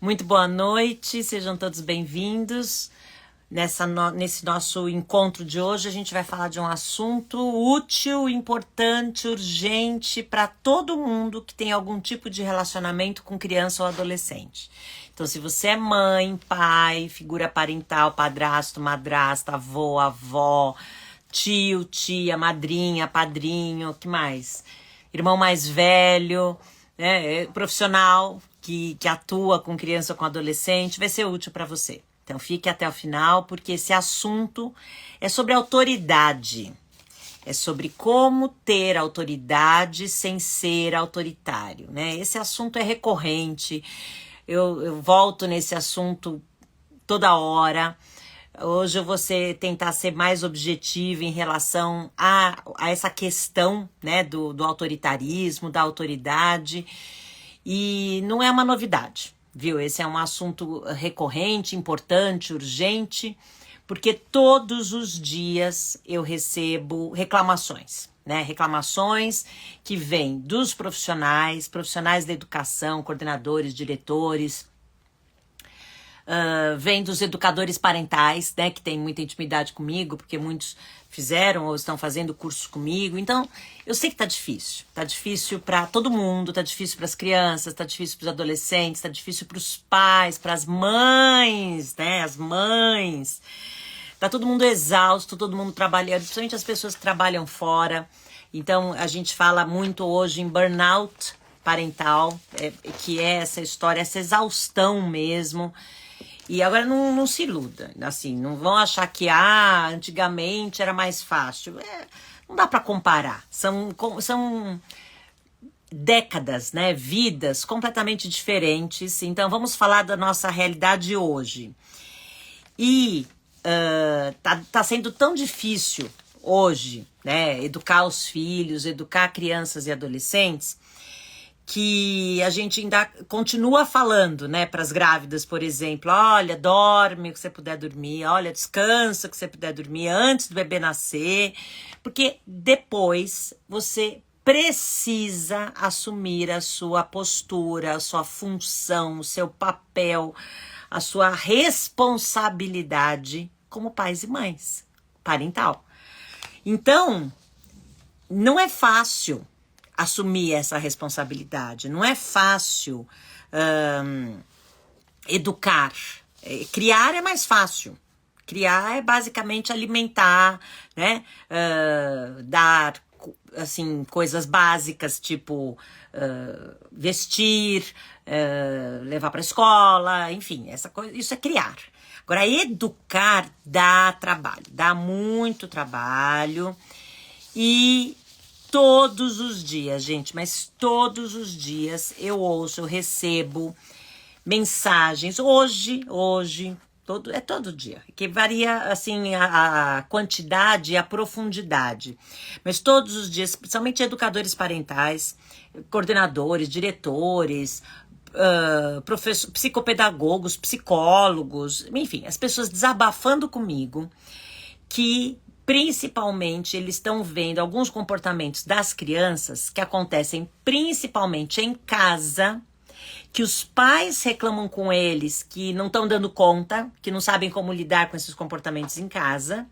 Muito boa noite, sejam todos bem-vindos. Nesse nosso encontro de hoje, a gente vai falar de um assunto útil, importante, urgente para todo mundo que tem algum tipo de relacionamento com criança ou adolescente. Então, se você é mãe, pai, figura parental, padrasto, madrasta, avô, avó, tio, tia, madrinha, padrinho, o que mais? Irmão mais velho, né, profissional que atua com criança ou com adolescente, vai ser útil para você. Então fique até o final, porque esse assunto é sobre autoridade. É sobre como ter autoridade sem ser autoritário, né? Esse assunto é recorrente, eu volto nesse assunto toda hora. Hoje eu vou tentar ser mais objetiva em relação a essa questão, né, do autoritarismo, da autoridade. E não é uma novidade, viu? Esse é um assunto recorrente, importante, urgente, porque todos os dias eu recebo reclamações, né? Reclamações que vêm dos profissionais da educação, coordenadores, diretores, vem dos educadores parentais, né, que tem muita intimidade comigo, porque muitos fizeram ou estão fazendo cursos comigo. Então, eu sei que tá difícil para todo mundo, tá difícil para as crianças, tá difícil para os adolescentes, tá difícil para os pais, para as mães, né, as mães. Tá todo mundo exausto, todo mundo trabalhando, principalmente as pessoas que trabalham fora. Então, a gente fala muito hoje em burnout parental, que é essa história, essa exaustão mesmo. E agora não se iluda, assim, não vão achar que antigamente era mais fácil. Não dá para comparar, são décadas, né, vidas completamente diferentes. Então vamos falar da nossa realidade hoje. E tá sendo tão difícil hoje, né, educar os filhos, educar crianças e adolescentes, que a gente ainda continua falando, né, para as grávidas, por exemplo, olha, dorme o que você puder dormir, olha, descansa o que você puder dormir antes do bebê nascer, porque depois você precisa assumir a sua postura, a sua função, o seu papel, a sua responsabilidade como pais e mães, parental. Então, não é fácil assumir essa responsabilidade. Não é fácil educar. Criar é mais fácil. Criar é basicamente alimentar, né? Dar assim, coisas básicas, tipo vestir, levar para a escola, enfim, isso é criar. Agora, educar dá trabalho, dá muito trabalho. E todos os dias, gente, mas todos os dias eu recebo mensagens, todo dia, que varia assim a quantidade e a profundidade, mas todos os dias, principalmente educadores parentais, coordenadores, diretores, psicopedagogos, psicólogos, enfim, as pessoas desabafando comigo que principalmente eles estão vendo alguns comportamentos das crianças que acontecem principalmente em casa, que os pais reclamam com eles, que não estão dando conta, que não sabem como lidar com esses comportamentos em casa.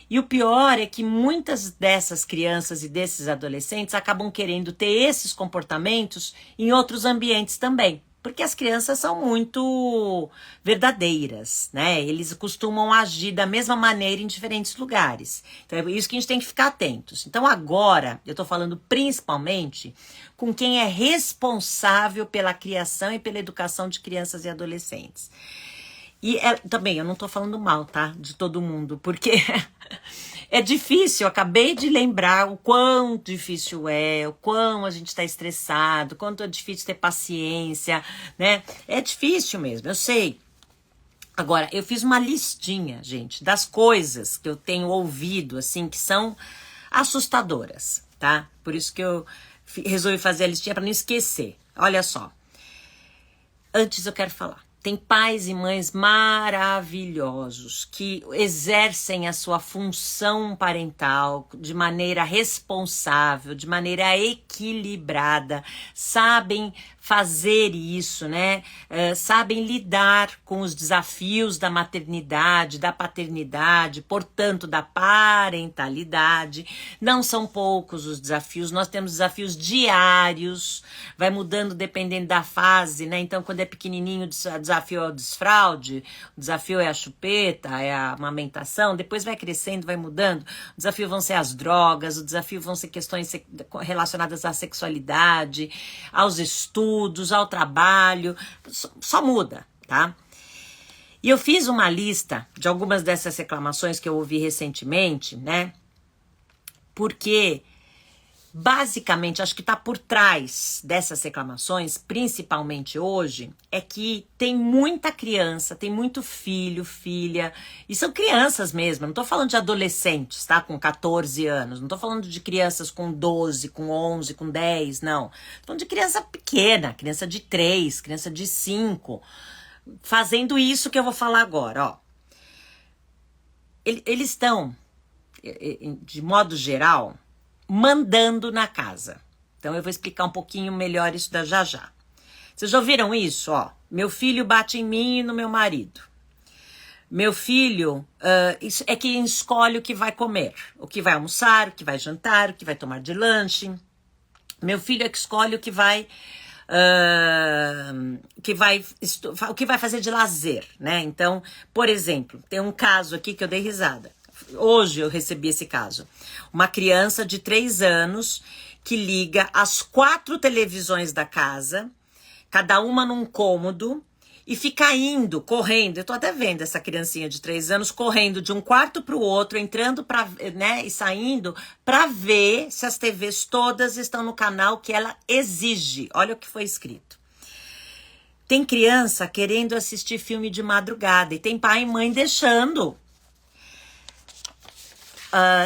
E o pior é que muitas dessas crianças e desses adolescentes acabam querendo ter esses comportamentos em outros ambientes também. Porque as crianças são muito verdadeiras, né? Eles costumam agir da mesma maneira em diferentes lugares. Então é isso que a gente tem que ficar atentos. Então agora, eu tô falando principalmente com quem é responsável pela criação e pela educação de crianças e adolescentes. E também, eu não tô falando mal, tá? De todo mundo, porque é difícil, eu acabei de lembrar o quão difícil o quão a gente tá estressado, quanto é difícil ter paciência, né? É difícil mesmo, eu sei. Agora, eu fiz uma listinha, gente, das coisas que eu tenho ouvido, assim, que são assustadoras, tá? Por isso que eu resolvi fazer a listinha para não esquecer. Olha só. Antes eu quero falar. Tem pais e mães maravilhosos que exercem a sua função parental de maneira responsável, de maneira equilibrada, sabem fazer isso, né? Sabem lidar com os desafios da maternidade, da paternidade, portanto, da parentalidade. Não são poucos os desafios, nós temos desafios diários, vai mudando dependendo da fase, né? Então, quando é pequenininho, o desafio é o desfraude, o desafio é a chupeta, é a amamentação, depois vai crescendo, vai mudando. O desafio vão ser as drogas, o desafio vão ser questões relacionadas à sexualidade, aos estudos, ao trabalho, só muda, tá? E eu fiz uma lista de algumas dessas reclamações que eu ouvi recentemente, né? Porque, basicamente, acho que está por trás dessas reclamações, principalmente hoje, é que tem muita criança, tem muito filho, filha, e são crianças mesmo, não estou falando de adolescentes, tá? Com 14 anos, não estou falando de crianças com 12, com 11, com 10, não. Estou falando de criança pequena, criança de 3, criança de 5, fazendo isso que eu vou falar agora, ó. Eles estão, de modo geral, mandando na casa. Então eu vou explicar um pouquinho melhor isso da já já. Vocês já ouviram isso? Ó, meu filho bate em mim e no meu marido. Meu filho isso é quem escolhe o que vai comer, o que vai almoçar, o que vai jantar, o que vai tomar de lanche. Meu filho é que escolhe o que vai fazer de lazer, né? Então, por exemplo, tem um caso aqui que eu dei risada. Hoje eu recebi esse caso. Uma criança de 3 anos que liga as 4 televisões da casa, cada uma num cômodo, e fica indo, correndo. Eu tô até vendo essa criancinha de 3 anos correndo de um quarto para o outro, entrando né, e saindo, para ver se as TVs todas estão no canal que ela exige. Olha o que foi escrito. Tem criança querendo assistir filme de madrugada e tem pai e mãe deixando.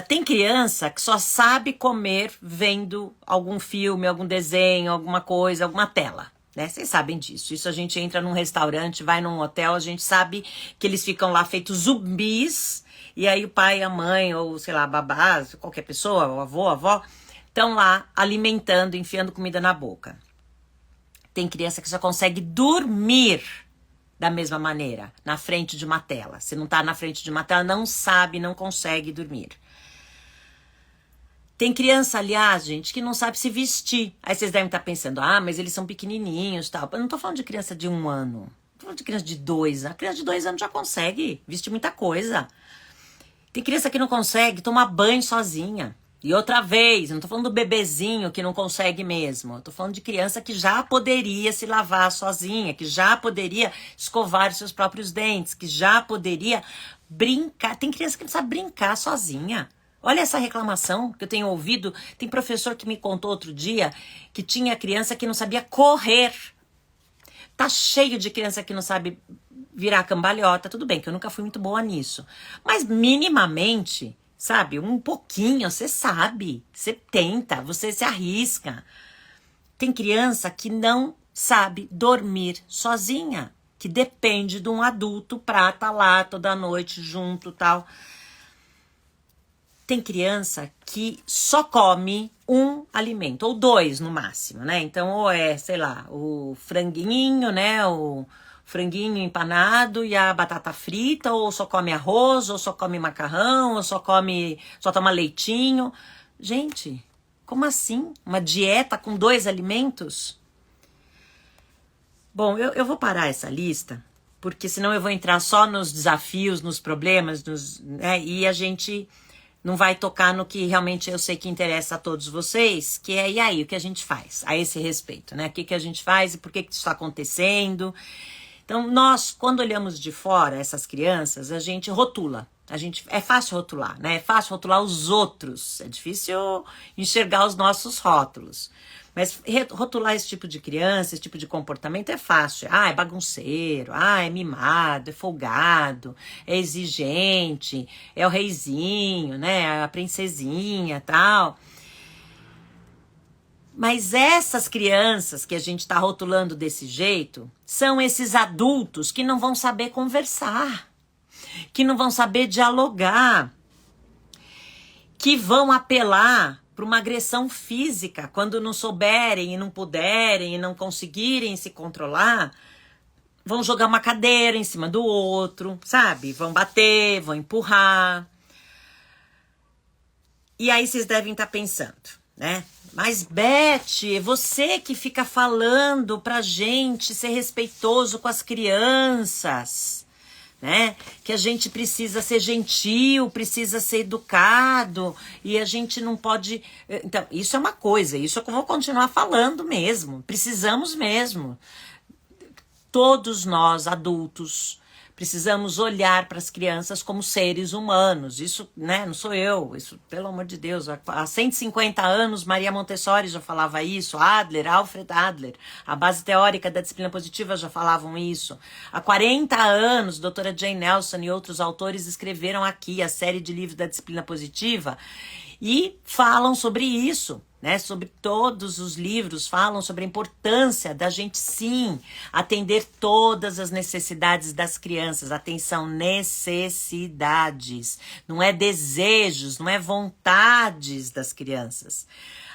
Tem criança que só sabe comer vendo algum filme, algum desenho, alguma coisa, alguma tela, né? Vocês sabem disso. Isso a gente entra num restaurante, vai num hotel, a gente sabe que eles ficam lá feitos zumbis, e aí o pai, a mãe, ou sei lá, a babá, qualquer pessoa, o avô, a avó, estão lá alimentando, enfiando comida na boca. Tem criança que só consegue dormir da mesma maneira, na frente de uma tela. Se não tá na frente de uma tela, não sabe, não consegue dormir. Tem criança, aliás, gente, que não sabe se vestir. Aí vocês devem estar pensando, mas eles são pequenininhos e tal. Eu não tô falando de criança de 1 ano. Tô falando de criança de 2 anos. A criança de 2 anos já consegue vestir muita coisa. Tem criança que não consegue tomar banho sozinha. E outra vez, eu não tô falando do bebezinho que não consegue mesmo. Eu tô falando de criança que já poderia se lavar sozinha, que já poderia escovar os seus próprios dentes, que já poderia brincar. Tem criança que não sabe brincar sozinha. Olha essa reclamação que eu tenho ouvido. Tem professor que me contou outro dia que tinha criança que não sabia correr. Tá cheio de criança que não sabe virar cambalhota. Tudo bem que eu nunca fui muito boa nisso. Mas minimamente... Sabe, um pouquinho, você sabe, você tenta, você se arrisca. Tem criança que não sabe dormir sozinha, que depende de um adulto pra estar lá toda noite junto, tal. Tem criança que só come um alimento, ou 2 no máximo, né? Então, ou é, sei lá, o franguinho, né, o franguinho empanado e a batata frita, ou só come arroz, ou só come macarrão, ou só toma leitinho. Gente, como assim? Uma dieta com 2 alimentos? Bom, eu vou parar essa lista, porque senão eu vou entrar só nos desafios, nos problemas, né, e a gente não vai tocar no que realmente eu sei que interessa a todos vocês, que é, e aí, o que a gente faz a esse respeito, né? O que a gente faz e por que isso está acontecendo? Então, nós, quando olhamos de fora essas crianças, a gente rotula. É fácil rotular, né? É fácil rotular os outros. É difícil enxergar os nossos rótulos. Mas rotular esse tipo de criança, esse tipo de comportamento é fácil. É bagunceiro, é mimado, é folgado, é exigente, é o reizinho, né? A princesinha, tal. Mas essas crianças que a gente está rotulando desse jeito são esses adultos que não vão saber conversar, que não vão saber dialogar, que vão apelar para uma agressão física, quando não souberem e não puderem e não conseguirem se controlar, vão jogar uma cadeira em cima do outro, sabe? Vão bater, vão empurrar. E aí vocês devem estar pensando, né? Mas, Beth, você que fica falando pra gente ser respeitoso com as crianças, né? Que a gente precisa ser gentil, precisa ser educado e a gente não pode... Então, isso é uma coisa, isso eu vou continuar falando mesmo, precisamos mesmo. Todos nós, adultos, precisamos olhar para as crianças como seres humanos. Isso, né, não sou eu. Isso, pelo amor de Deus, há 150 anos Maria Montessori já falava isso, Adler, Alfred Adler, a base teórica da disciplina positiva já falavam isso. Há 40 anos, doutora Jane Nelson e outros autores escreveram aqui a série de livros da disciplina positiva e falam sobre isso. Né, sobre todos os livros falam sobre a importância da gente sim atender todas as necessidades das crianças. Atenção, necessidades, não é desejos, não é vontades das crianças.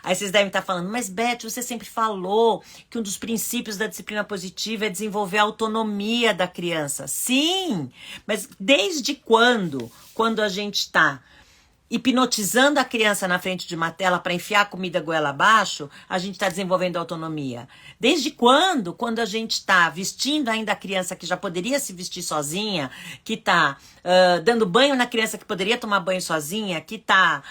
Aí vocês devem estar falando, mas Beth, você sempre falou que um dos princípios da disciplina positiva é desenvolver a autonomia da criança. Sim, mas desde quando? Quando a gente está hipnotizando a criança na frente de uma tela para enfiar a comida goela abaixo, a gente está desenvolvendo autonomia. Desde quando? Quando a gente está vestindo ainda a criança que já poderia se vestir sozinha, que está dando banho na criança que poderia tomar banho sozinha, que está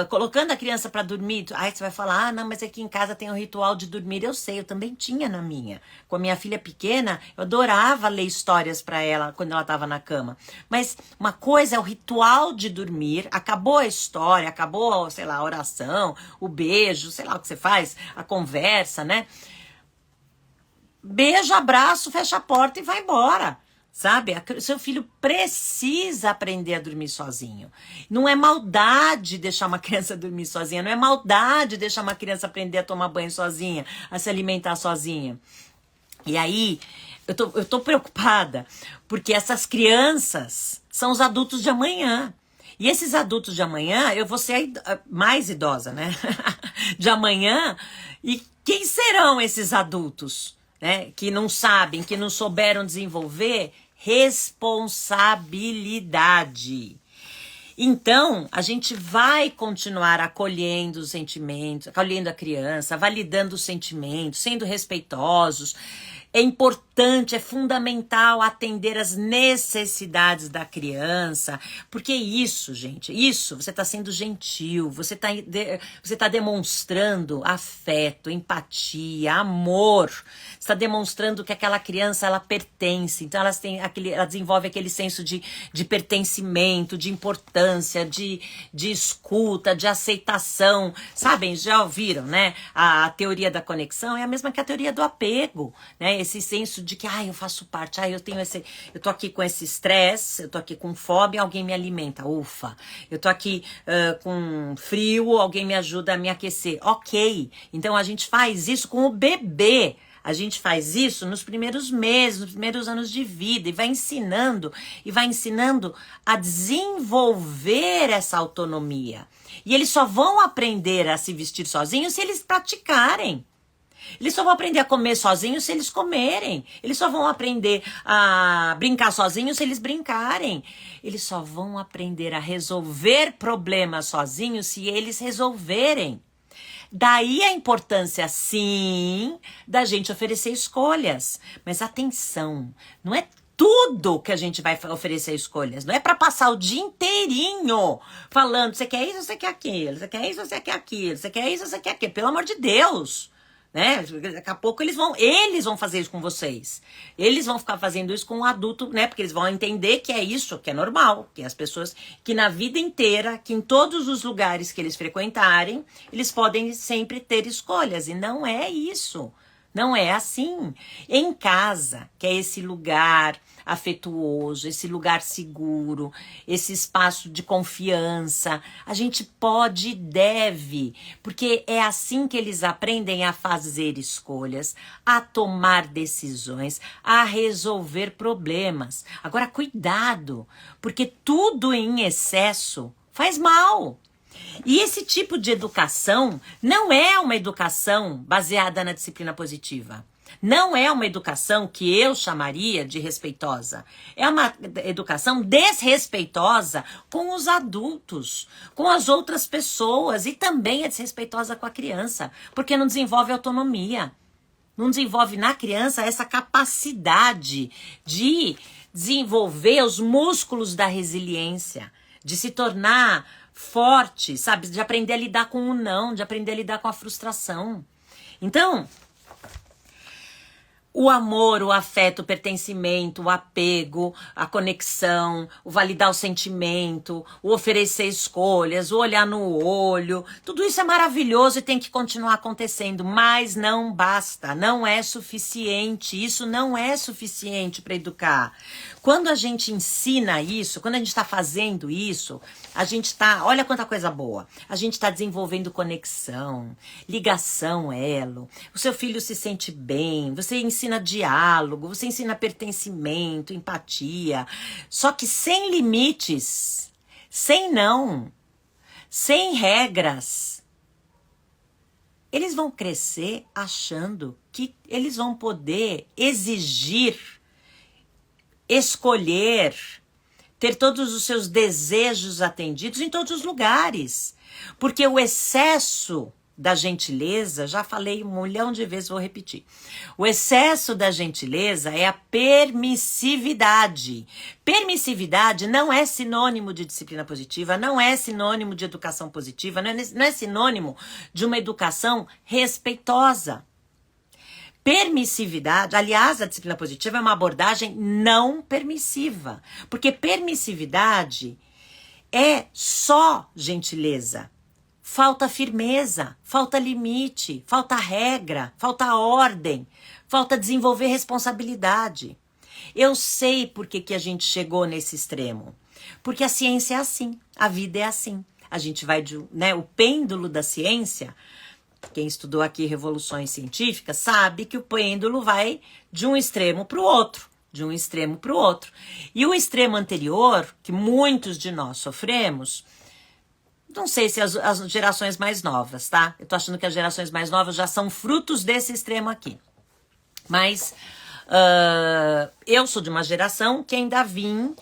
colocando a criança para dormir. Aí você vai falar, não, mas aqui em casa tem o ritual de dormir. Eu sei, eu também tinha na minha. Com a minha filha pequena, eu adorava ler histórias para ela quando ela estava na cama. Mas uma coisa é o ritual de dormir, acabou a história, acabou, sei lá, a oração, o beijo, sei lá o que você faz, a conversa, né? Beijo, abraço, fecha a porta e vai embora. Sabe? Seu filho precisa aprender a dormir sozinho. Não é maldade deixar uma criança dormir sozinha. Não é maldade deixar uma criança aprender a tomar banho sozinha, a se alimentar sozinha. E aí, eu tô preocupada, porque essas crianças são os adultos de amanhã. E esses adultos de amanhã, eu vou ser a mais idosa, né? De amanhã. E quem serão esses adultos, né? Que não sabem, que não souberam desenvolver responsabilidade. Então, a gente vai continuar acolhendo os sentimentos, acolhendo a criança, validando os sentimentos, sendo respeitosos. É importante, é fundamental atender às necessidades da criança, porque isso, gente, isso, você está sendo gentil, você tá demonstrando afeto, empatia, amor, está demonstrando que aquela criança, ela pertence, então ela desenvolve aquele senso de pertencimento, de importância, de escuta, de aceitação, sabem, já ouviram, né? A teoria da conexão é a mesma que a teoria do apego, né? Esse senso de que, eu faço parte, eu tô aqui com esse estresse, eu tô aqui com fome, alguém me alimenta, ufa. Eu tô aqui com frio, alguém me ajuda a me aquecer. Ok, então a gente faz isso com o bebê. A gente faz isso nos primeiros meses, nos primeiros anos de vida e vai ensinando a desenvolver essa autonomia. E eles só vão aprender a se vestir sozinhos se eles praticarem. Eles só vão aprender a comer sozinhos se eles comerem. Eles só vão aprender a brincar sozinhos se eles brincarem. Eles só vão aprender a resolver problemas sozinhos se eles resolverem. Daí a importância, sim, da gente oferecer escolhas. Mas atenção, não é tudo que a gente vai oferecer escolhas. Não é para passar o dia inteirinho falando, você quer isso, você quer aquilo, você quer isso, você quer aquilo, você quer isso, você quer aquilo. Pelo amor de Deus! Né? Daqui a pouco eles vão fazer isso com vocês. Eles vão ficar fazendo isso com um adulto, né? Porque eles vão entender que é isso, que é normal, que as pessoas, que na vida inteira, que em todos os lugares que eles frequentarem, eles podem sempre ter escolhas. E não é isso. Não é assim. Em casa, que é esse lugar afetuoso, esse lugar seguro, esse espaço de confiança, a gente pode e deve, porque é assim que eles aprendem a fazer escolhas, a tomar decisões, a resolver problemas. Agora, cuidado, porque tudo em excesso faz mal. E esse tipo de educação não é uma educação baseada na disciplina positiva. Não é uma educação que eu chamaria de respeitosa. É uma educação desrespeitosa com os adultos, com as outras pessoas, e também é desrespeitosa com a criança, porque não desenvolve autonomia. Não desenvolve na criança essa capacidade de desenvolver os músculos da resiliência, de se tornar forte, sabe? De aprender a lidar com o não, de aprender a lidar com a frustração. Então, o amor, o afeto, o pertencimento, o apego, a conexão, o validar o sentimento, o oferecer escolhas, o olhar no olho, tudo isso é maravilhoso e tem que continuar acontecendo, mas não basta, não é suficiente, isso não é suficiente para educar. Quando a gente ensina isso, quando a gente está fazendo isso, a gente está, olha quanta coisa boa, a gente está desenvolvendo conexão, ligação, elo, o seu filho se sente bem, você ensina diálogo, você ensina pertencimento, empatia, só que sem limites, sem não, sem regras. Eles vão crescer achando que eles vão poder exigir, escolher, ter todos os seus desejos atendidos em todos os lugares. Porque o excesso da gentileza, já falei 1 milhão de vezes, vou repetir. O excesso da gentileza é a permissividade. Permissividade não é sinônimo de disciplina positiva, não é sinônimo de educação positiva, não é sinônimo de uma educação respeitosa. Permissividade, aliás, a disciplina positiva é uma abordagem não permissiva, porque permissividade é só gentileza. Falta firmeza, falta limite, falta regra, falta ordem, falta desenvolver responsabilidade. Eu sei por que a gente chegou nesse extremo, porque a ciência é assim, a vida é assim. A gente vai o pêndulo da ciência. Quem estudou aqui revoluções científicas sabe que o pêndulo vai de um extremo para o outro, de um extremo para o outro. E o extremo anterior, que muitos de nós sofremos, não sei se as gerações mais novas, tá? Eu tô achando que as gerações mais novas já são frutos desse extremo aqui. Mas eu sou de uma geração que ainda vim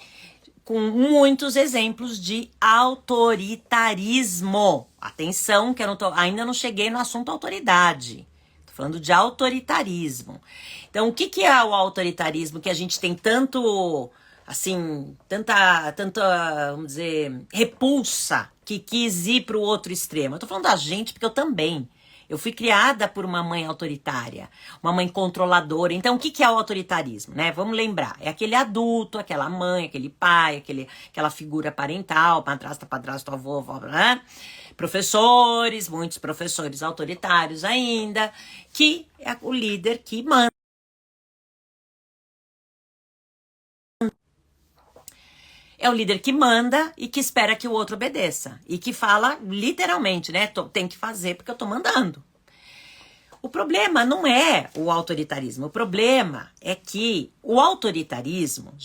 com muitos exemplos de autoritarismo. Atenção, que eu ainda não cheguei no assunto autoridade. Tô falando de autoritarismo. Então, o que é o autoritarismo que a gente tem tanto, assim, tanta, vamos dizer, repulsa, que quis ir para o outro extremo? Eu tô falando da gente porque eu também. Eu fui criada por uma mãe autoritária, uma mãe controladora. Então, o que é o autoritarismo, né? Vamos lembrar. É aquele adulto, aquela mãe, aquele pai, aquela figura parental, padrasto, avô, né? Professores, muitos professores autoritários ainda, que é o líder que manda. É o líder que manda e que espera que o outro obedeça. E que fala literalmente, né? Tem que fazer porque eu tô mandando. O problema não é o autoritarismo. O problema é que o autoritarismo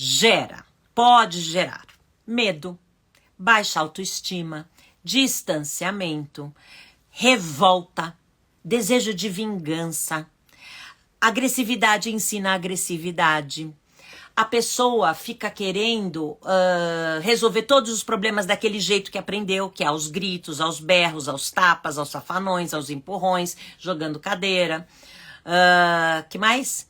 pode gerar medo, baixa autoestima, distanciamento, revolta, desejo de vingança. Agressividade ensina agressividade. A pessoa fica querendo resolver todos os problemas daquele jeito que aprendeu, que é aos gritos, aos berros, aos tapas, aos safanões, aos empurrões, jogando cadeira. Que mais?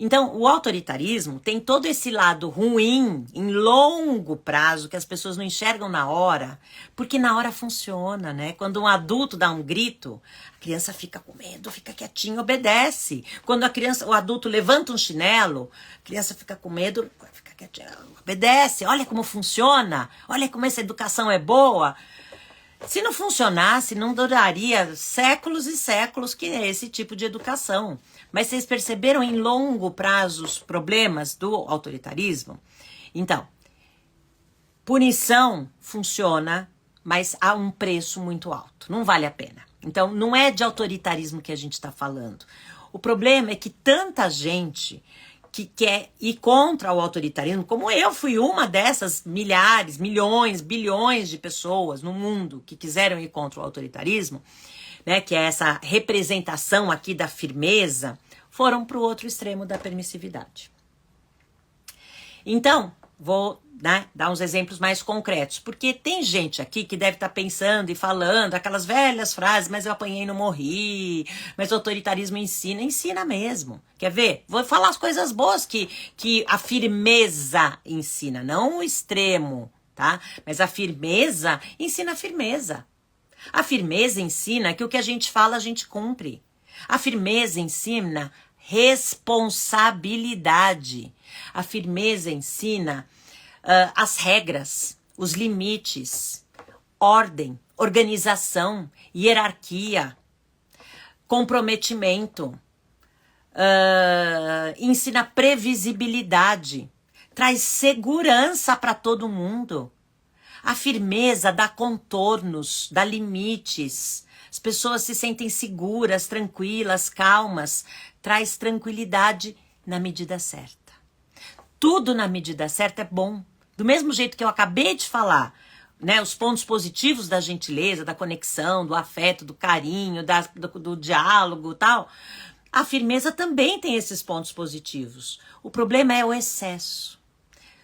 Então, o autoritarismo tem todo esse lado ruim, em longo prazo, que as pessoas não enxergam na hora, porque na hora funciona, né? Quando um adulto dá um grito, a criança fica com medo, fica quietinho, obedece. Quando o adulto levanta um chinelo, a criança fica com medo, fica quietinho, obedece. Olha como funciona, olha como essa educação é boa. Se não funcionasse, não duraria séculos e séculos que é esse tipo de educação. Mas vocês perceberam em longo prazo os problemas do autoritarismo? Então, punição funciona, mas há um preço muito alto. Não vale a pena. Então, não é de autoritarismo que a gente está falando. O problema é que tanta gente que quer ir contra o autoritarismo, como eu fui uma dessas milhares, milhões, bilhões de pessoas no mundo que quiseram ir contra o autoritarismo, né, que é essa representação aqui da firmeza, foram para o outro extremo da permissividade. Então, vou, né, dar uns exemplos mais concretos, porque tem gente aqui que deve estar pensando e falando aquelas velhas frases, mas eu apanhei e não morri, mas o autoritarismo ensina mesmo. Quer ver? Vou falar as coisas boas que a firmeza ensina, não o extremo, tá? Mas a firmeza ensina a firmeza. A firmeza ensina que o que a gente fala, a gente cumpre. A firmeza ensina responsabilidade. A firmeza ensina as regras, os limites, ordem, organização, hierarquia, comprometimento, ensina previsibilidade, traz segurança para todo mundo. A firmeza dá contornos, dá limites. As pessoas se sentem seguras, tranquilas, calmas. Traz tranquilidade na medida certa. Tudo na medida certa é bom. Do mesmo jeito que eu acabei de falar, né, os pontos positivos da gentileza, da conexão, do afeto, do carinho, do diálogo e tal, a firmeza também tem esses pontos positivos. O problema é o excesso.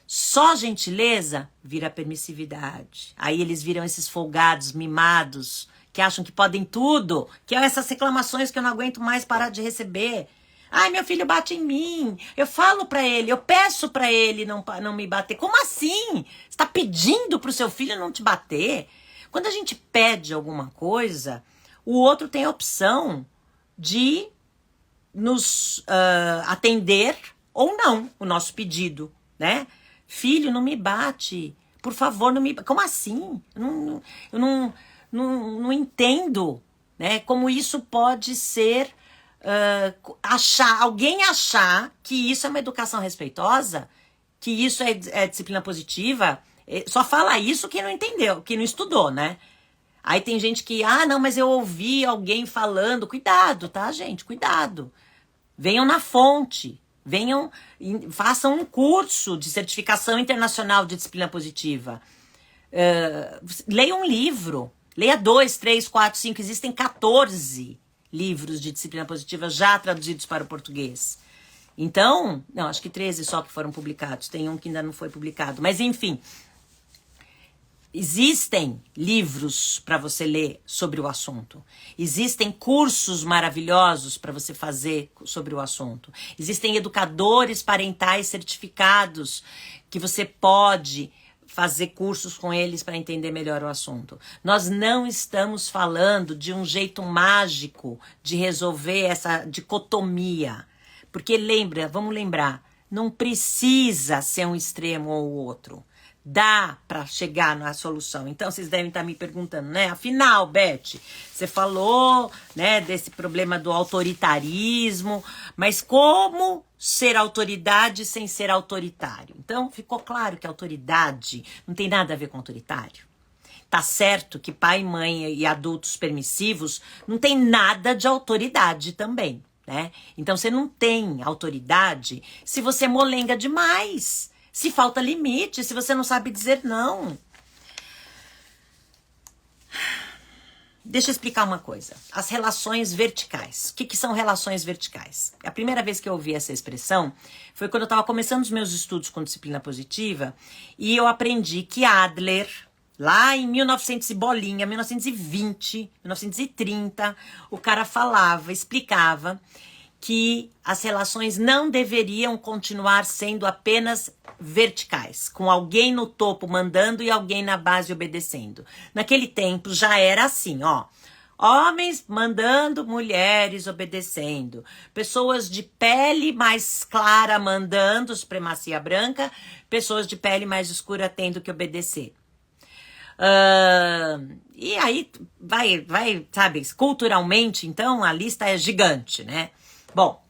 Só gentileza vira permissividade. Aí eles viram esses folgados, mimados, que acham que podem tudo, que é essas reclamações que eu não aguento mais parar de receber. Ai, meu filho bate em mim. Eu falo pra ele, eu peço pra ele não me bater. Como assim? Você tá pedindo pro seu filho não te bater? Quando a gente pede alguma coisa, o outro tem a opção de nos atender ou não o nosso pedido, né? Filho, não me bate. Por favor, não me bate. Como assim? Eu não entendo, né? Como isso pode ser alguém achar que isso é uma educação respeitosa, que isso é disciplina positiva. Só fala isso que não entendeu, que não estudou, né? Aí tem gente que, não, mas eu ouvi alguém falando. Cuidado, tá, gente? Cuidado. Venham na fonte. Venham, façam um curso de certificação internacional de disciplina positiva. Leia um livro. Leia 2, 3, 4, 5. Existem 14 livros de disciplina positiva já traduzidos para o português. Então, não, acho que 13 só que foram publicados. Tem um que ainda não foi publicado. Mas, enfim, existem livros para você ler sobre o assunto. Existem cursos maravilhosos para você fazer sobre o assunto. Existem educadores parentais certificados que você pode fazer cursos com eles para entender melhor o assunto. Nós não estamos falando de um jeito mágico de resolver essa dicotomia. Porque vamos lembrar, não precisa ser um extremo ou o outro. Dá para chegar na solução. Então, vocês devem estar me perguntando, né? Afinal, Beth, você falou, né, desse problema do autoritarismo, mas como ser autoridade sem ser autoritário? Então, ficou claro que autoridade não tem nada a ver com autoritário. Tá certo que pai, mãe e adultos permissivos não tem nada de autoridade também, né? Então, você não tem autoridade se você molenga demais. Se falta limite, se você não sabe dizer não. Deixa eu explicar uma coisa. As relações verticais. O que são relações verticais? A primeira vez que eu ouvi essa expressão foi quando eu estava começando os meus estudos com disciplina positiva e eu aprendi que Adler, lá em 1900 e bolinha, 1920, 1930, o cara explicava que as relações não deveriam continuar sendo apenas verticais, com alguém no topo mandando e alguém na base obedecendo. Naquele tempo já era assim, ó. Homens mandando, mulheres obedecendo. Pessoas de pele mais clara mandando, supremacia branca. Pessoas de pele mais escura tendo que obedecer. E aí vai, sabe, culturalmente, então, a lista é gigante, né? Bom,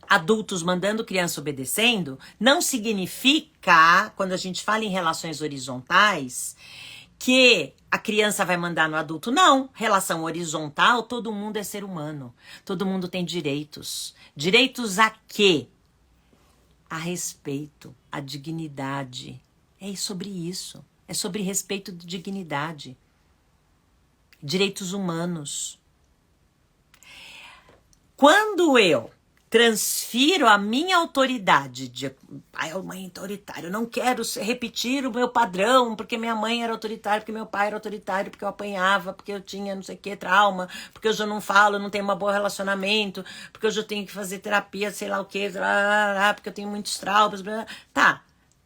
adultos mandando, criança obedecendo, não significa, quando a gente fala em relações horizontais, que a criança vai mandar no adulto. Não, relação horizontal, todo mundo é ser humano. Todo mundo tem direitos. Direitos a quê? a respeito, a dignidade. É sobre isso. É sobre respeito de dignidade. Direitos humanos. Quando eu transfiro a minha autoridade de pai ou mãe autoritário, eu não quero repetir o meu padrão, porque minha mãe era autoritária, porque meu pai era autoritário, porque eu apanhava, porque eu tinha não sei o que, trauma, porque hoje eu não falo, não tenho um bom relacionamento, porque hoje eu tenho que fazer terapia, sei lá o que, porque eu tenho muitos traumas, tá.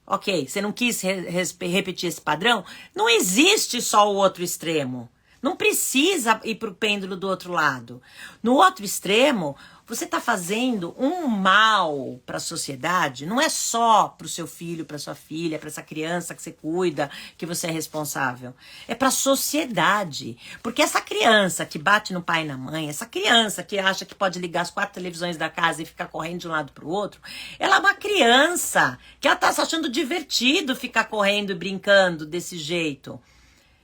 Ok, você não quis repetir esse padrão? Não existe só o outro extremo. Não precisa ir para o pêndulo do outro lado. No outro extremo, você está fazendo um mal para a sociedade, não é só para o seu filho, para sua filha, para essa criança que você cuida, que você é responsável. É para a sociedade. Porque essa criança que bate no pai e na mãe, essa criança que acha que pode ligar as 4 televisões da casa e ficar correndo de um lado para o outro, ela é uma criança que ela está se achando divertido ficar correndo e brincando desse jeito.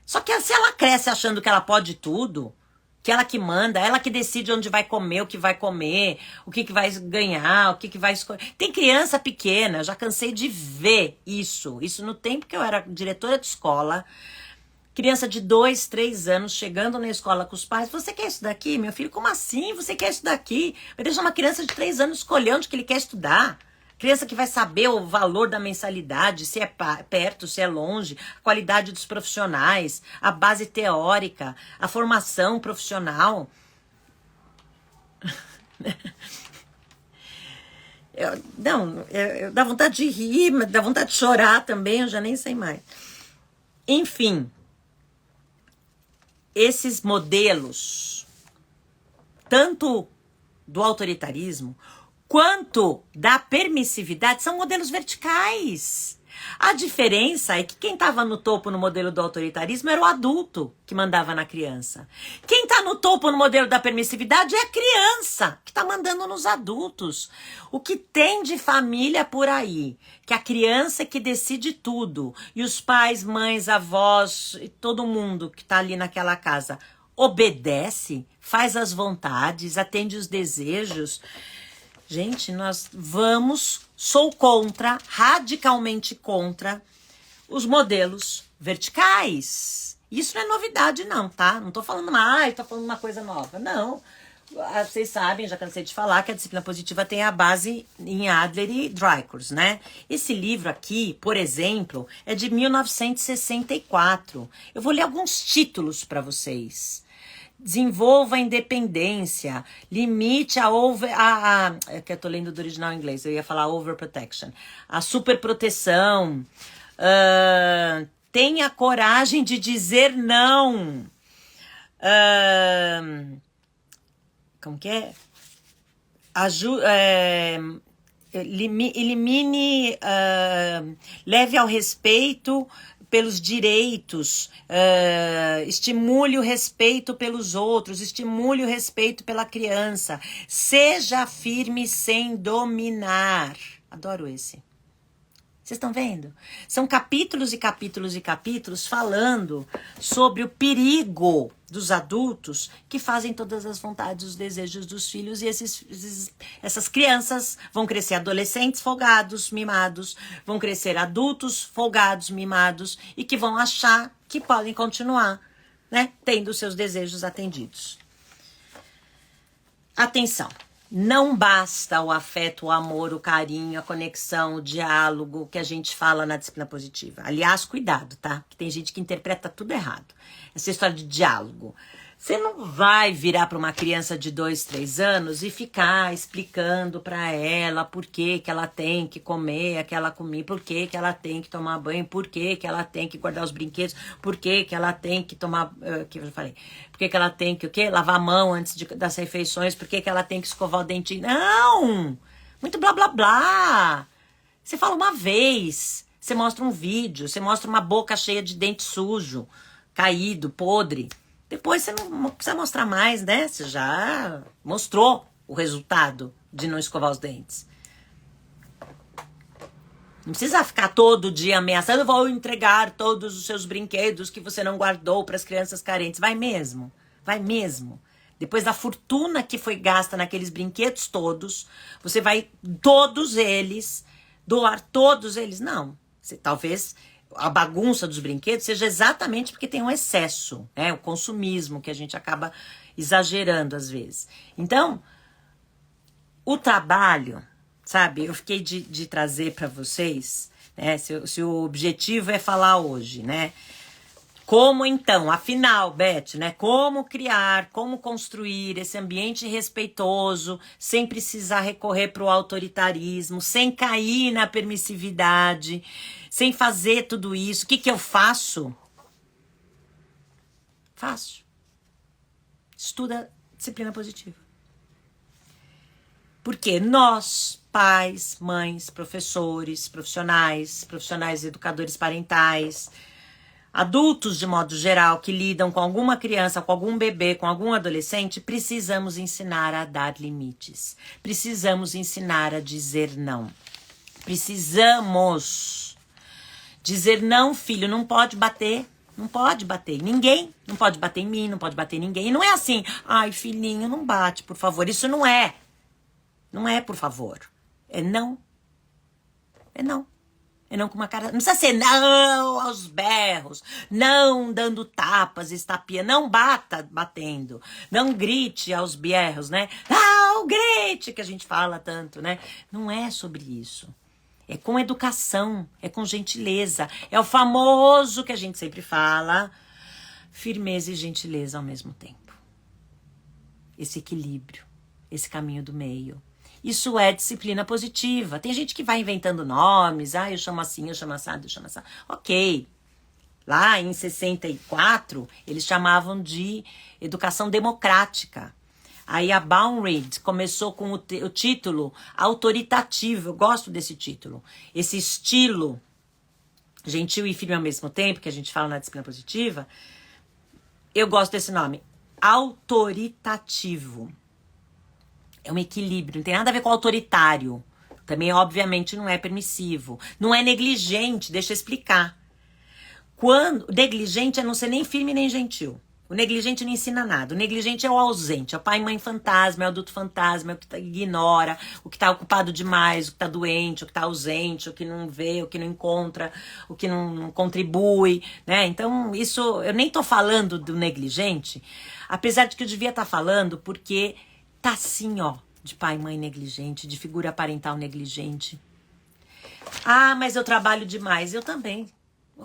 Só que se ela cresce achando que ela pode tudo, que ela que manda, ela que decide onde vai comer, o que vai comer, o que vai ganhar, o que vai escolher. Tem criança pequena, eu já cansei de ver isso. Isso no tempo que eu era diretora de escola. Criança de 2, 3 anos chegando na escola com os pais. Você quer isso daqui, meu filho? Como assim? Você quer isso daqui? Vai deixar uma criança de 3 anos escolher onde que ele quer estudar. Criança que vai saber o valor da mensalidade, se é perto, se é longe, a qualidade dos profissionais, a base teórica, a formação profissional. Dá vontade de rir, mas dá vontade de chorar também, eu já nem sei mais. Enfim, esses modelos, tanto do autoritarismo, quanto da permissividade, são modelos verticais. A diferença é que quem estava no topo no modelo do autoritarismo era o adulto que mandava na criança. Quem está no topo no modelo da permissividade é a criança que está mandando nos adultos. O que tem de família por aí, que a criança é que decide tudo, e os pais, mães, avós, e todo mundo que está ali naquela casa obedece, faz as vontades, atende os desejos. Gente, sou contra, radicalmente contra os modelos verticais. Isso não é novidade não, tá? Não tô falando tô falando uma coisa nova. Não, vocês sabem, já cansei de falar que a disciplina positiva tem a base em Adler e Dryckers, né? Esse livro aqui, por exemplo, é de 1964. Eu vou ler alguns títulos para vocês. Desenvolva a independência, limite é que eu tô lendo do original em inglês, eu ia falar overprotection, a superproteção, tenha coragem de dizer não, como que é? Elimine, leve ao respeito pelos direitos, estimule o respeito pelos outros, estimule o respeito pela criança, seja firme sem dominar. Adoro esse. Vocês estão vendo? São capítulos e capítulos e capítulos falando sobre o perigo dos adultos que fazem todas as vontades, os desejos dos filhos, e essas crianças vão crescer adolescentes folgados, mimados, vão crescer adultos folgados, mimados, e que vão achar que podem continuar, né, tendo seus desejos atendidos. Atenção! Não basta o afeto, o amor, o carinho, a conexão, o diálogo que a gente fala na disciplina positiva. Aliás, cuidado, tá? Que tem gente que interpreta tudo errado. Essa história de diálogo. Você não vai virar para uma criança de 2, 3 anos e ficar explicando para ela por que ela tem que comer aquela comida, por que ela tem que tomar banho, por que ela tem que guardar os brinquedos, por que ela tem que tomar, que eu falei, por que ela tem que o quê? Lavar a mão antes das refeições, por que ela tem que escovar o dente. Não! Muito blá blá blá! Você fala uma vez, você mostra um vídeo, você mostra uma boca cheia de dente sujo, caído, podre. Depois você não precisa mostrar mais, né? Você já mostrou o resultado de não escovar os dentes. Não precisa ficar todo dia ameaçando, eu vou entregar todos os seus brinquedos que você não guardou para as crianças carentes. Vai mesmo, vai mesmo. Depois da fortuna que foi gasta naqueles brinquedos todos, você vai, todos eles, doar todos eles? Não. Talvez a bagunça dos brinquedos seja exatamente porque tem um excesso, né? O consumismo que a gente acaba exagerando às vezes. Então, o trabalho, sabe? Eu fiquei de trazer para vocês, né? Se o objetivo é falar hoje, né? Como então, afinal, Beth, né? Como criar, como construir esse ambiente respeitoso, sem precisar recorrer para o autoritarismo, sem cair na permissividade, sem fazer tudo isso. O que que eu faço? Faço. Estuda disciplina positiva. Porque nós, pais, mães, professores, profissionais educadores parentais, adultos de modo geral que lidam com alguma criança, com algum bebê, com algum adolescente, precisamos ensinar a dar limites. Precisamos ensinar a dizer não. Precisamos dizer não, filho, não pode bater. Não pode bater em ninguém. Não pode bater em mim, não pode bater em ninguém. E não é assim, ai, filhinho, não bate, por favor. Isso não é. Não é por favor. É não. É não. É não com uma cara... Não precisa ser não aos berros, não dando tapas, estapia, não bata batendo, não grite aos berros, né? Ah, o grite que a gente fala tanto, né? Não é sobre isso. É com educação, é com gentileza. É o famoso que a gente sempre fala, firmeza e gentileza ao mesmo tempo. Esse equilíbrio, esse caminho do meio. Isso é disciplina positiva. Tem gente que vai inventando nomes. Ah, eu chamo assim, eu chamo assado, eu chamo assado. Ok. Lá em 64, eles chamavam de educação democrática. Aí a Baumrind começou com o título autoritativo. Eu gosto desse título. Esse estilo gentil e firme ao mesmo tempo, que a gente fala na disciplina positiva. Eu gosto desse nome. Autoritativo. É um equilíbrio, não tem nada a ver com autoritário. Também, obviamente, não é permissivo. Não é negligente, deixa eu explicar. Negligente é não ser nem firme nem gentil. O negligente não ensina nada. O negligente é o ausente, é o pai e mãe fantasma, é o adulto fantasma, é o que ignora, o que está ocupado demais, o que está doente, o que está ausente, o que não vê, o que não encontra, o que não contribui, né? Então, isso, eu nem tô falando do negligente, apesar de que eu devia estar falando, porque tá assim, ó, de pai e mãe negligente, de figura parental negligente. Ah, mas eu trabalho demais. Eu também.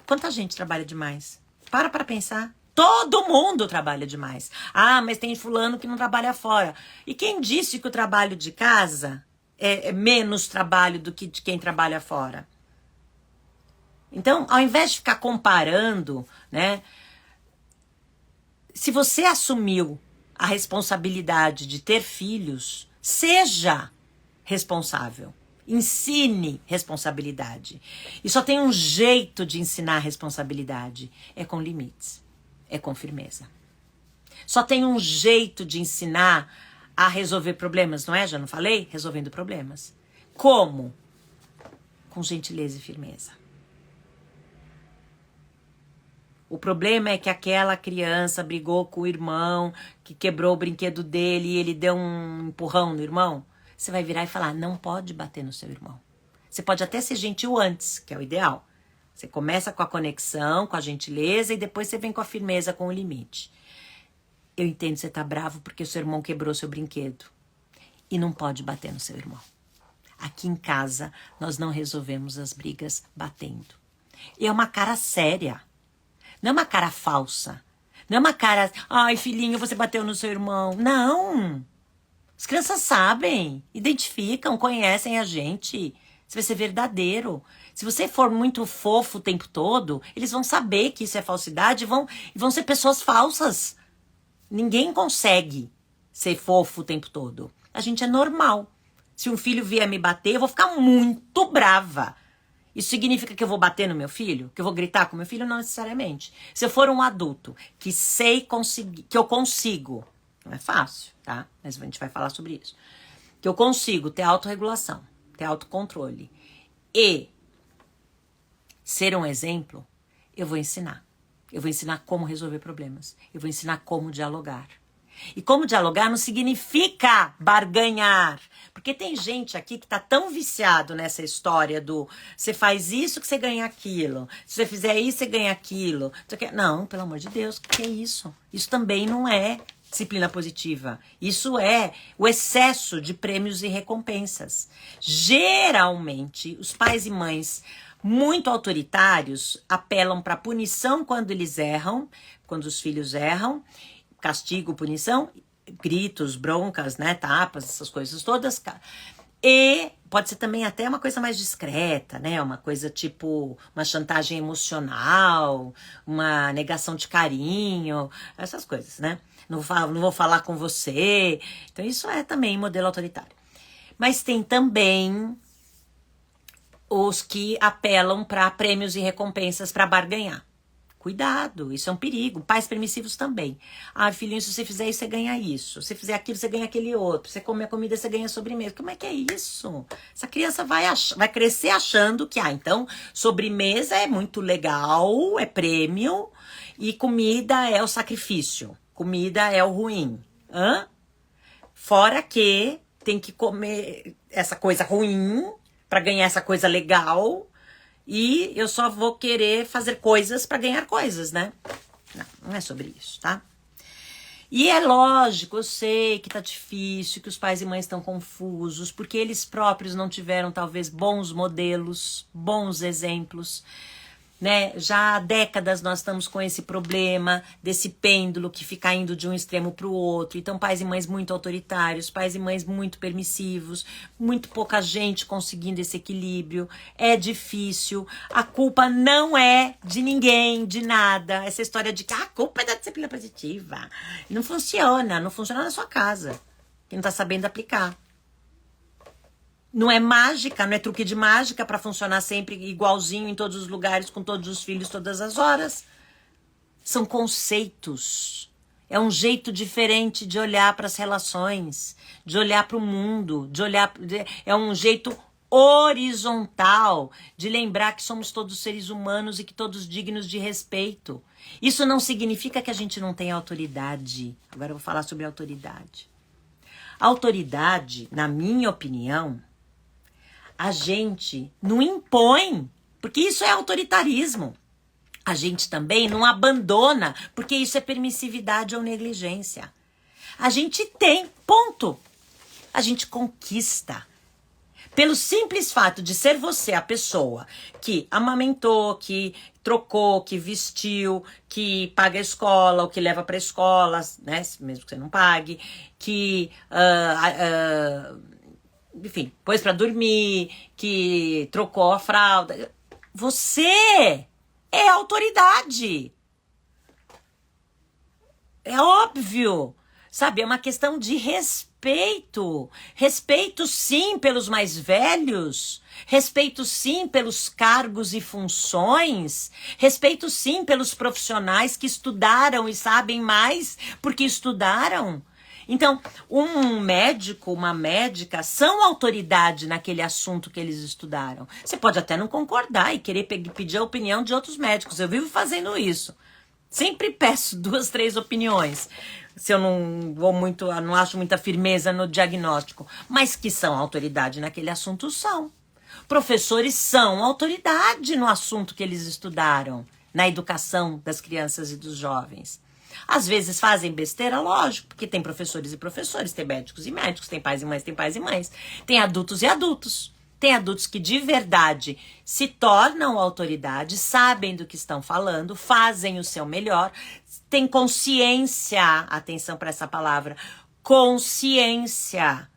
Quanta gente trabalha demais? Para pensar. Todo mundo trabalha demais. Ah, mas tem fulano que não trabalha fora. E quem disse que o trabalho de casa é menos trabalho do que de quem trabalha fora? Então, ao invés de ficar comparando, né? Se você assumiu a responsabilidade de ter filhos, seja responsável. Ensine responsabilidade. E só tem um jeito de ensinar responsabilidade. É com limites. É com firmeza. Só tem um jeito de ensinar a resolver problemas, não é? Já não falei? Resolvendo problemas. Como? Com gentileza e firmeza. O problema é que aquela criança brigou com o irmão, que quebrou o brinquedo dele e ele deu um empurrão no irmão. Você vai virar e falar, não pode bater no seu irmão. Você pode até ser gentil antes, que é o ideal. Você começa com a conexão, com a gentileza e depois você vem com a firmeza, com o limite. Eu entendo que você tá bravo porque o seu irmão quebrou seu brinquedo. E não pode bater no seu irmão. Aqui em casa, nós não resolvemos as brigas batendo. E é uma cara séria. Não é uma cara falsa. Não é uma cara, ai, filhinho, você bateu no seu irmão. Não. As crianças sabem, identificam, conhecem a gente. Você vai ser verdadeiro. Se você for muito fofo o tempo todo, eles vão saber que isso é falsidade e vão ser pessoas falsas. Ninguém consegue ser fofo o tempo todo. A gente é normal. Se um filho vier me bater, eu vou ficar muito brava. Isso significa que eu vou bater no meu filho? Que eu vou gritar com meu filho? Não necessariamente. Se eu for um adulto que que eu consigo, não é fácil, tá? Mas a gente vai falar sobre isso. Que eu consigo ter autorregulação, ter autocontrole e ser um exemplo, eu vou ensinar. Eu vou ensinar como resolver problemas. Eu vou ensinar como dialogar. E como dialogar não significa barganhar. Porque tem gente aqui que tá tão viciado nessa história do você faz isso que você ganha aquilo. Se você fizer isso, você ganha aquilo. Não, pelo amor de Deus, o que é isso? Isso também não é disciplina positiva. Isso é o excesso de prêmios e recompensas. Geralmente, os pais e mães muito autoritários apelam para punição quando eles erram, quando os filhos erram, castigo, punição, gritos, broncas, né, tapas, essas coisas todas. E pode ser também até uma coisa mais discreta, né, uma coisa tipo uma chantagem emocional, uma negação de carinho, essas coisas, né. Não vou falar com você. Então isso é também modelo autoritário. Mas tem também os que apelam para prêmios e recompensas para barganhar. Cuidado, isso é um perigo. Pais permissivos também. Ah, filhinho, se você fizer isso, você ganha isso. Se você fizer aquilo, você ganha aquele outro. Se você comer a comida, você ganha sobremesa. Como é que é isso? Essa criança vai crescer achando que, então, sobremesa é muito legal, é prêmio, e comida é o sacrifício. Comida é o ruim. Fora que tem que comer essa coisa ruim para ganhar essa coisa legal. E eu só vou querer fazer coisas para ganhar coisas, né? Não é sobre isso, tá? E é lógico, eu sei que tá difícil, que os pais e mães estão confusos, porque eles próprios não tiveram, talvez, bons modelos, bons exemplos, né? Já há décadas nós estamos com esse problema desse pêndulo que fica indo de um extremo para o outro. Então, pais e mães muito autoritários, pais e mães muito permissivos, muito pouca gente conseguindo esse equilíbrio. É difícil. A culpa não é de ninguém, de nada. Essa história de que a culpa é da disciplina positiva. Não funciona na sua casa. Quem não está sabendo aplicar. Não é mágica, não é truque de mágica para funcionar sempre igualzinho em todos os lugares, com todos os filhos, todas as horas. São conceitos. É um jeito diferente de olhar para as relações, de olhar para o mundo, é um jeito horizontal de lembrar que somos todos seres humanos e que todos dignos de respeito. Isso não significa que a gente não tenha autoridade. Agora eu vou falar sobre autoridade. Autoridade, na minha opinião, a gente não impõe, porque isso é autoritarismo. A gente também não abandona, porque isso é permissividade ou negligência. A gente tem, ponto. A gente conquista. Pelo simples fato de ser você a pessoa que amamentou, que trocou, que vestiu, que paga a escola, ou que leva para a escola, né, mesmo que você não pague, que enfim, pôs para dormir, que trocou a fralda. Você é autoridade. É óbvio. Sabe, é uma questão de respeito. Respeito, sim, pelos mais velhos. Respeito, sim, pelos cargos e funções. Respeito, sim, pelos profissionais que estudaram e sabem mais porque estudaram. Então, um médico, uma médica são autoridade naquele assunto que eles estudaram. Você pode até não concordar e querer pedir a opinião de outros médicos. Eu vivo fazendo isso. Sempre peço 2, 3 opiniões. Se eu não acho muita firmeza no diagnóstico. Mas que são autoridade naquele assunto, são. Professores são autoridade no assunto que eles estudaram, na educação das crianças e dos jovens. Às vezes fazem besteira, lógico, porque tem professores e professores, tem médicos e médicos, tem pais e mães, tem pais e mães, tem adultos e adultos. Tem adultos que de verdade se tornam autoridade, sabem do que estão falando, fazem o seu melhor, têm consciência, atenção para essa palavra, consciência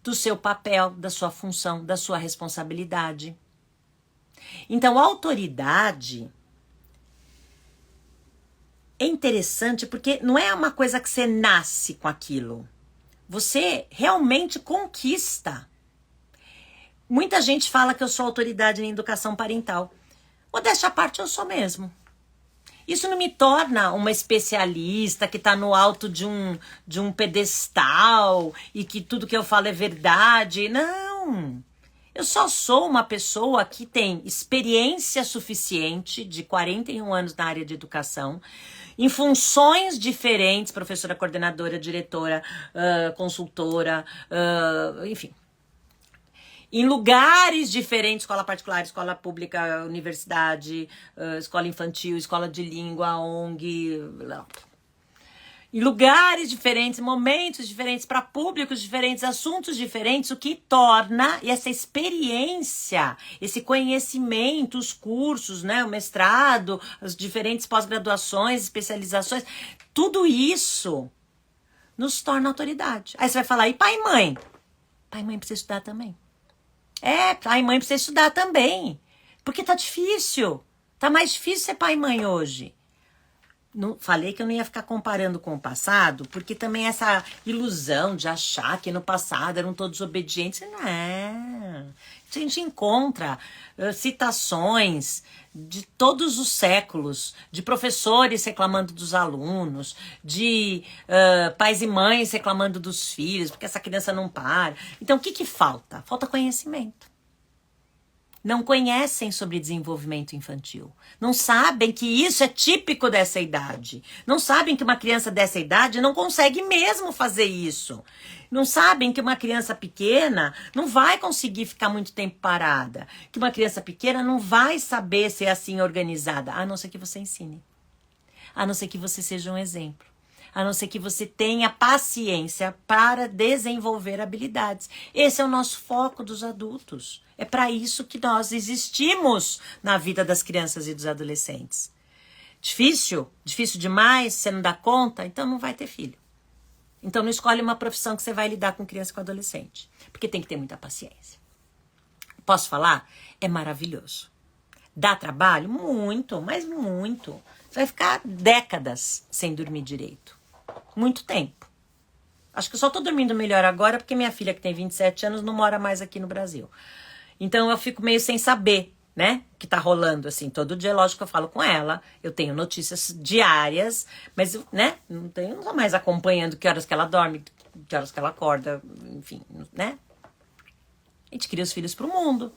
do seu papel, da sua função, da sua responsabilidade. Então, a autoridade é interessante porque não é uma coisa que você nasce com aquilo. Você realmente conquista. Muita gente fala que eu sou autoridade em educação parental. Modéstia à parte, eu sou mesmo. Isso não me torna uma especialista que está no alto de um pedestal e que tudo que eu falo é verdade. Não. Eu só sou uma pessoa que tem experiência suficiente de 41 anos na área de educação, em funções diferentes, professora, coordenadora, diretora, consultora, enfim. Em lugares diferentes, escola particular, escola pública, universidade, escola infantil, escola de língua, ONG, em lugares diferentes, momentos diferentes, para públicos diferentes, assuntos diferentes, o que torna essa experiência, esse conhecimento, os cursos, né, o mestrado, as diferentes pós-graduações, especializações, tudo isso nos torna autoridade. Aí você vai falar, e pai e mãe? Pai e mãe precisa estudar também. Pai e mãe precisa estudar também, porque tá difícil, tá mais difícil ser pai e mãe hoje. Não, falei que eu não ia ficar comparando com o passado, porque também essa ilusão de achar que no passado eram todos obedientes, não é. A gente encontra citações de todos os séculos, de professores reclamando dos alunos, de pais e mães reclamando dos filhos, porque essa criança não para. Então, o que falta? Falta conhecimento. Não conhecem sobre desenvolvimento infantil. Não sabem que isso é típico dessa idade. Não sabem que uma criança dessa idade não consegue mesmo fazer isso. Não sabem que uma criança pequena não vai conseguir ficar muito tempo parada. Que uma criança pequena não vai saber ser assim organizada. A não ser que você ensine. A não ser que você seja um exemplo. A não ser que você tenha paciência para desenvolver habilidades. Esse é o nosso foco dos adultos. É para isso que nós existimos na vida das crianças e dos adolescentes. Difícil? Difícil demais? Você não dá conta? Então não vai ter filho. Então não escolhe uma profissão que você vai lidar com criança e com adolescente. Porque tem que ter muita paciência. Posso falar? É maravilhoso. Dá trabalho? Muito, mas muito. Você vai ficar décadas sem dormir direito. Muito tempo. Acho que eu só tô dormindo melhor agora porque minha filha, que tem 27 anos, não mora mais aqui no Brasil. Então eu fico meio sem saber, né, o que tá rolando, assim. Todo dia, lógico, que eu falo com ela. Eu tenho notícias diárias, mas, né, não tô mais acompanhando que horas que ela dorme, que horas que ela acorda, enfim, né. A gente cria os filhos pro mundo.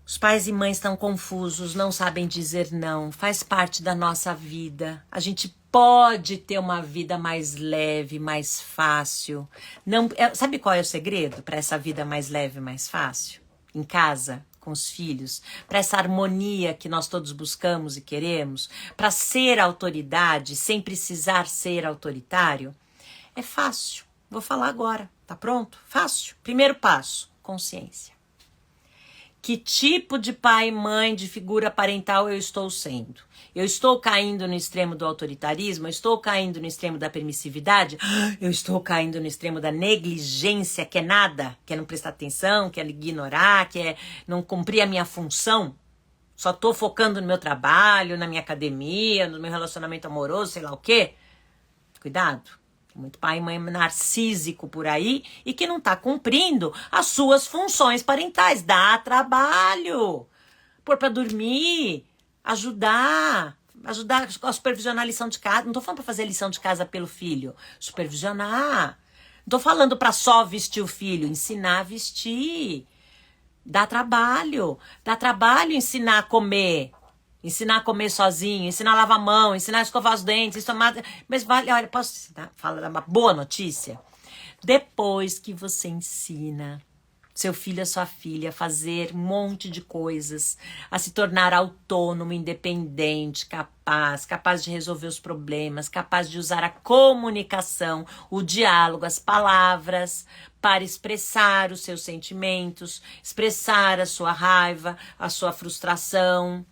Os pais e mães estão confusos, não sabem dizer não, faz parte da nossa vida. A gente pode ter uma vida mais leve, mais fácil. Não, sabe qual é o segredo para essa vida mais leve, mais fácil? Em casa, com os filhos, para essa harmonia que nós todos buscamos e queremos, para ser autoridade sem precisar ser autoritário? É fácil. Vou falar agora, tá pronto? Fácil. Primeiro passo, consciência. Que tipo de pai e mãe, de figura parental eu estou sendo? Eu estou caindo no extremo do autoritarismo? Eu estou caindo no extremo da permissividade? Eu estou caindo no extremo da negligência, que é nada, que é não prestar atenção, que é ignorar, que é não cumprir a minha função? Só estou focando no meu trabalho, na minha academia, no meu relacionamento amoroso, sei lá o quê? Cuidado. Muito pai e mãe narcísico por aí e que não está cumprindo as suas funções parentais. Dá trabalho. Pôr para dormir, ajudar a supervisionar a lição de casa. Não estou falando para fazer lição de casa pelo filho. Supervisionar. Não estou falando para só vestir o filho. Ensinar a vestir. Dá trabalho. Dá trabalho ensinar a comer. Ensinar a comer sozinho, ensinar a lavar a mão, ensinar a escovar os dentes, mas vale, olha, posso falar uma boa notícia? Depois que você ensina seu filho, a sua filha, a fazer um monte de coisas, a se tornar autônomo, independente, capaz de resolver os problemas, capaz de usar a comunicação, o diálogo, as palavras para expressar os seus sentimentos, expressar a sua raiva, a sua frustração.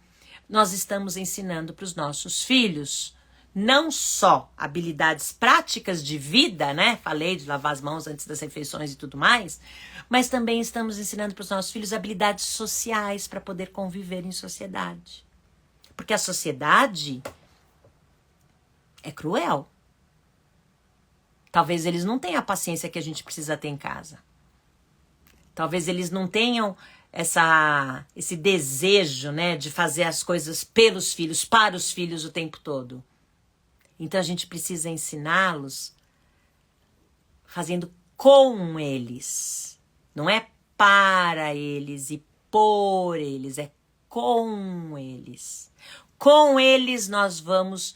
Nós estamos ensinando para os nossos filhos não só habilidades práticas de vida, né? Falei de lavar as mãos antes das refeições e tudo mais, mas também estamos ensinando para os nossos filhos habilidades sociais para poder conviver em sociedade. Porque a sociedade é cruel. Talvez eles não tenham a paciência que a gente precisa ter em casa. Talvez eles não tenham esse desejo, né, de fazer as coisas pelos filhos, para os filhos o tempo todo. Então a gente precisa ensiná-los fazendo com eles. Não é para eles e por eles, é com eles. Com eles nós vamos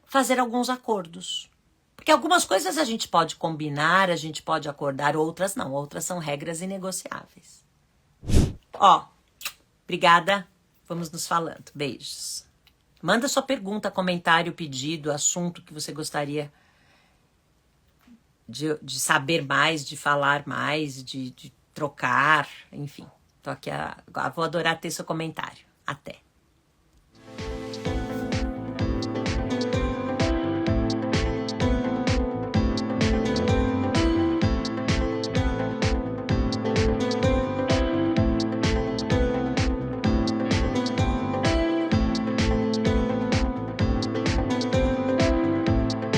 fazer alguns acordos. Porque algumas coisas a gente pode combinar, a gente pode acordar, outras não. Outras são regras inegociáveis. Ó, obrigada. Vamos nos falando. Beijos. Manda sua pergunta, comentário, pedido, assunto que você gostaria de saber mais, de falar mais, de trocar, enfim. Tô aqui, vou adorar ter seu comentário. Até.